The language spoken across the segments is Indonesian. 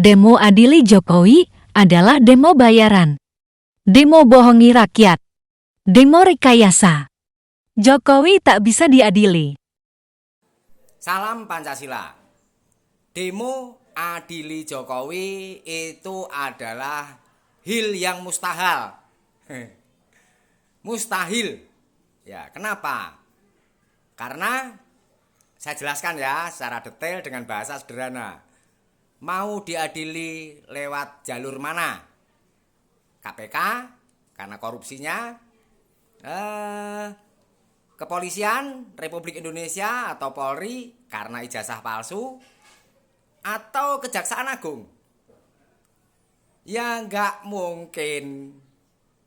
Demo adili Jokowi adalah demo bayaran. Demo bohongi rakyat. Demo rekayasa. Jokowi tak bisa diadili. Salam Pancasila. Demo adili Jokowi itu adalah hil yang mustahil. Mustahil. Ya, kenapa? Karena saya jelaskan ya secara detail dengan bahasa sederhana. Mau diadili lewat jalur mana? KPK karena korupsinya, Kepolisian Republik Indonesia atau Polri karena ijazah palsu, atau Kejaksaan Agung. Ya nggak mungkin.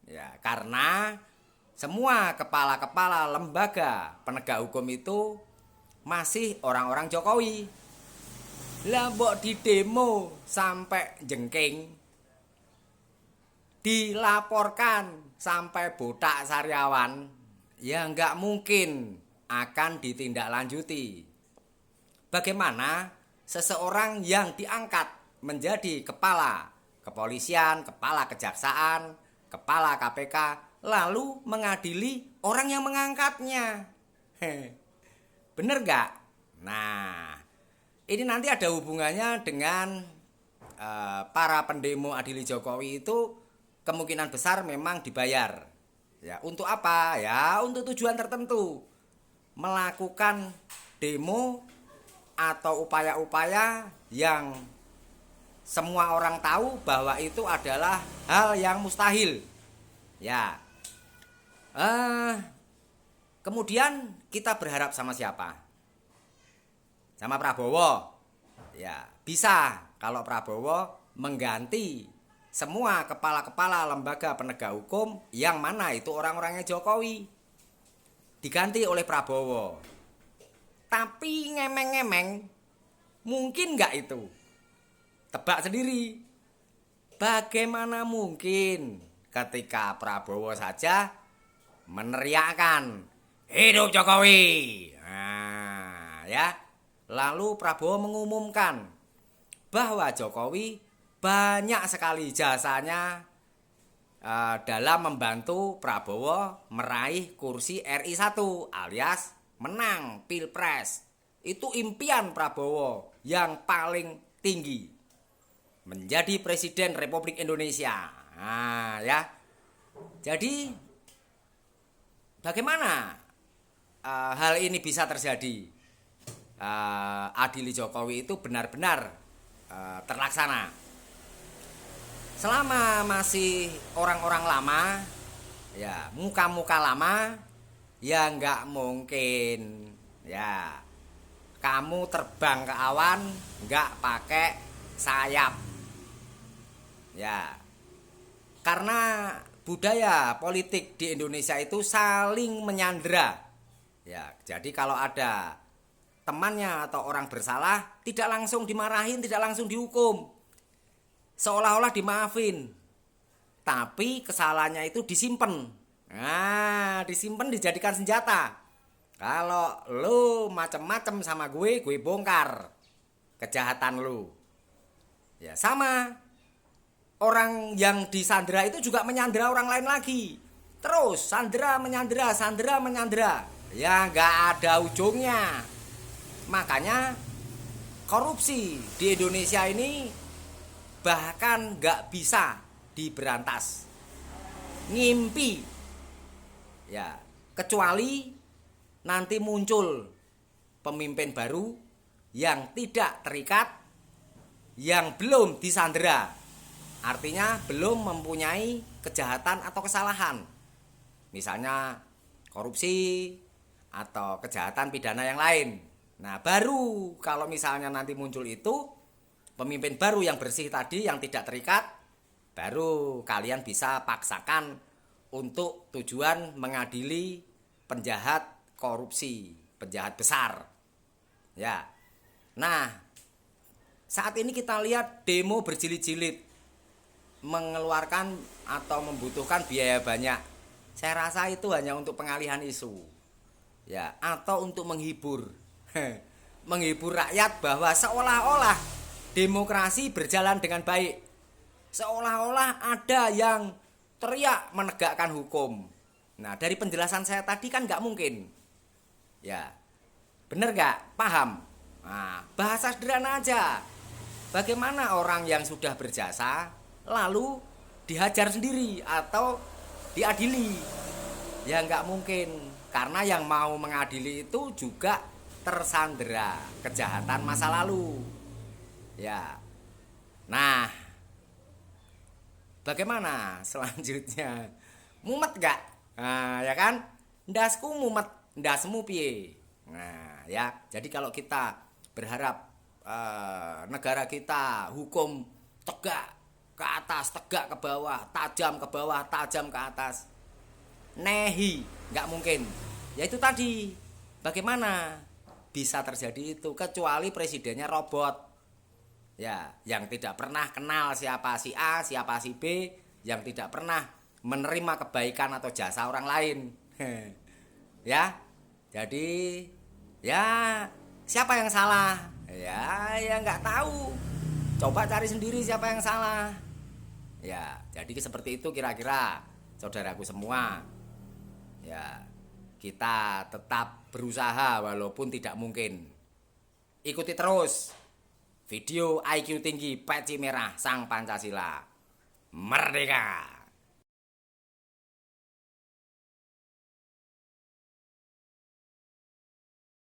Ya karena semua kepala-kepala lembaga penegak hukum itu masih orang-orang Jokowi. Lah mbok di demo sampai jengking, dilaporkan sampai botak sariawan, ya nggak mungkin akan ditindaklanjuti. Bagaimana seseorang yang diangkat menjadi kepala kepolisian, kepala kejaksaan, kepala KPK, lalu mengadili orang yang mengangkatnya? Bener nggak? Nah, ini nanti ada hubungannya dengan para pendemo adili Jokowi itu kemungkinan besar memang dibayar. Ya, untuk apa? Ya, untuk tujuan tertentu. Melakukan demo atau upaya-upaya yang semua orang tahu bahwa itu adalah hal yang mustahil. Ya. Kemudian kita berharap sama siapa? Sama Prabowo. Ya, bisa kalau Prabowo mengganti semua kepala-kepala lembaga penegak hukum yang mana itu orang-orangnya Jokowi. Diganti oleh Prabowo. Tapi ngemeng-ngemeng, mungkin nggak itu? Tebak sendiri. Bagaimana mungkin ketika Prabowo saja meneriakkan hidup Jokowi? Nah, ya. Lalu Prabowo mengumumkan bahwa Jokowi banyak sekali jasanya dalam membantu Prabowo meraih kursi RI 1 alias menang Pilpres. Itu impian Prabowo yang paling tinggi, menjadi Presiden Republik Indonesia. Nah, ya. Jadi bagaimana hal ini bisa terjadi? Adili Jokowi itu benar-benar terlaksana. Selama masih orang-orang lama, ya muka-muka lama, ya nggak mungkin ya kamu terbang ke awan nggak pakai sayap. Ya, karena budaya politik di Indonesia itu saling menyandera. Ya, jadi kalau ada temannya atau orang bersalah, tidak langsung dimarahin, tidak langsung dihukum, seolah-olah dimaafin, tapi kesalahannya itu disimpan. Nah, disimpan dijadikan senjata. Kalau lu macem-macem sama gue bongkar kejahatan lu. Ya sama, orang yang disandera itu juga menyandera orang lain lagi. Terus sandera menyandera, sandera menyandera. Ya nggak ada ujungnya. Makanya korupsi di Indonesia ini bahkan nggak bisa diberantas. Ngimpi. Ya, kecuali nanti muncul pemimpin baru yang tidak terikat, yang belum disandera. Artinya belum mempunyai kejahatan atau kesalahan. Misalnya korupsi atau kejahatan pidana yang lain. Nah, baru kalau misalnya nanti muncul itu pemimpin baru yang bersih tadi, yang tidak terikat, baru kalian bisa paksakan untuk tujuan mengadili penjahat korupsi, penjahat besar. Ya. Nah, saat ini kita lihat demo berjilid-jilid mengeluarkan atau membutuhkan biaya banyak. Saya rasa itu hanya untuk pengalihan isu. Ya, atau untuk menghibur rakyat bahwa seolah-olah demokrasi berjalan dengan baik. Seolah-olah ada yang teriak menegakkan hukum. Nah, dari penjelasan saya tadi kan nggak mungkin. Ya, bener nggak? Paham? Nah, bahasa sederhana aja. Bagaimana orang yang sudah berjasa lalu dihajar sendiri atau diadili? Ya nggak mungkin. Karena yang mau mengadili itu juga tersandera kejahatan masa lalu. Ya. Nah, bagaimana selanjutnya? Mumet gak? Nah, ya kan? Ndasku mumet, ndasmu piye? Nah, ya. Jadi kalau kita berharap negara kita hukum tegak ke atas, tegak ke bawah, tajam ke bawah, tajam ke atas. Nehi, nggak mungkin. Ya itu tadi, bagaimana bisa terjadi itu kecuali presidennya robot. Ya, yang tidak pernah kenal siapa si A, siapa si B, yang tidak pernah menerima kebaikan atau jasa orang lain. Ya. Jadi ya siapa yang salah? Ya nggak tahu. Coba cari sendiri siapa yang salah. Ya, jadi seperti itu kira-kira saudaraku semua. Ya, kita tetap berusaha walaupun tidak mungkin. Ikuti terus video IQ tinggi peci merah Sang Pancasila. Merdeka!